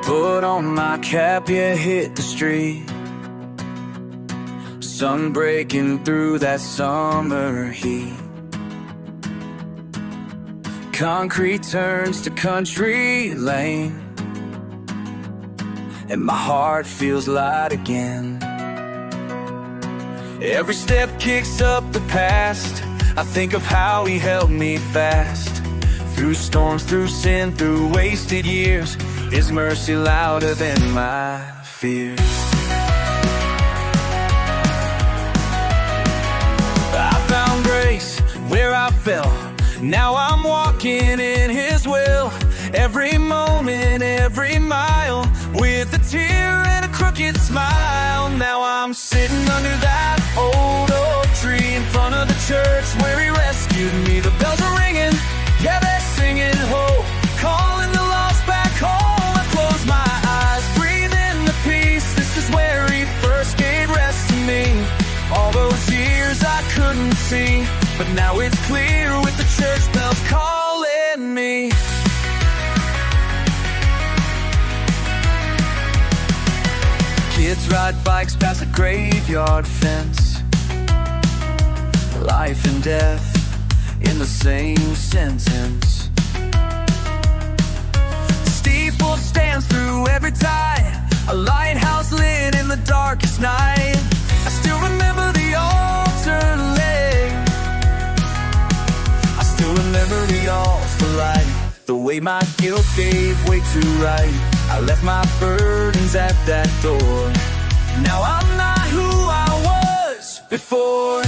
Put on my cap, yeah, hit the street. Sun breaking through that summer heat. Concrete turns to country lane, and my heart feels light again. Every step kicks up the past. I think of how he held me fast. Through storms, through sin, through wasted years, his mercy louder than my fears. I found grace where I fell. Now I'm walking in his will. Every moment, every mile, with a tear and a crooked smile. Now I'm sitting under that old oak tree in front of the church where he rescued me. The bells are ringing, yeah, they're singing hope, calling the lost back home. I close my eyes, breathe in the peace. This is where he first gave rest to me. All those years I couldn't see, but now it's clear with the church bells calling me. Kids ride bikes past the graveyard fence. Life and death in the same sentence. The steeple stands through every tide, a lighthouse lit in the darkest night. I still remember the altar leg. I still remember the altar light. The way my guilt gave way to right. I left my burdens at that door. Now I'm not who I was before.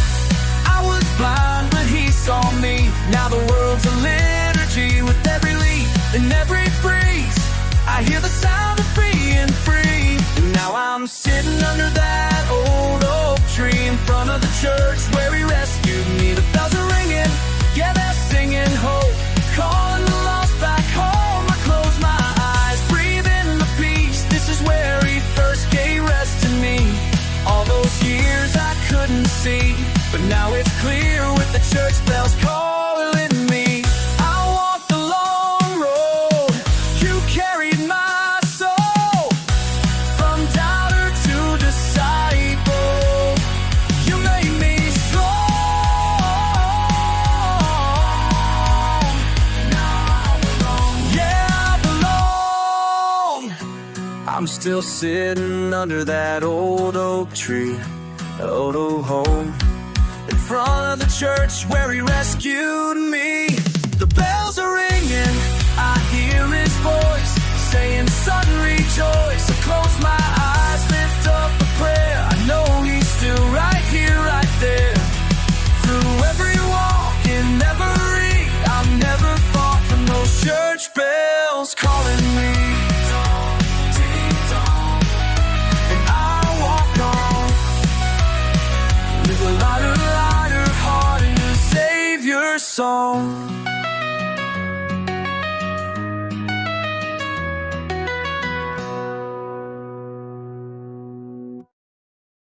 I was blind, but he saw me. Now the world's a liturgy with every leaf and every breeze. I hear the sound of being free. And now I'm sitting under that old oak tree in front of the church where he rescued me. The bells are ringing, yeah, they're singing hope, calling the lost back home. I close my eyes, breathe in the peace. This is where he first gave rest to me. All those years I couldn't see, but now it's clear with the church bells calling me. I walked the long road, you carried my soul. From doubter to disciple, you made me strong. Now I belong, yeah, I belong. I'm still sitting under that old oak tree, old old home, in front of the church where he rescued me. The bells are ringing, I hear his voice saying, son, rejoice. I close my eyes, lift up a prayer. I know he's still right here, right there. Through every walk in every, I'm never far from those church bells calling me. And I walk on with a lighter, lighter heart and a Savior's song.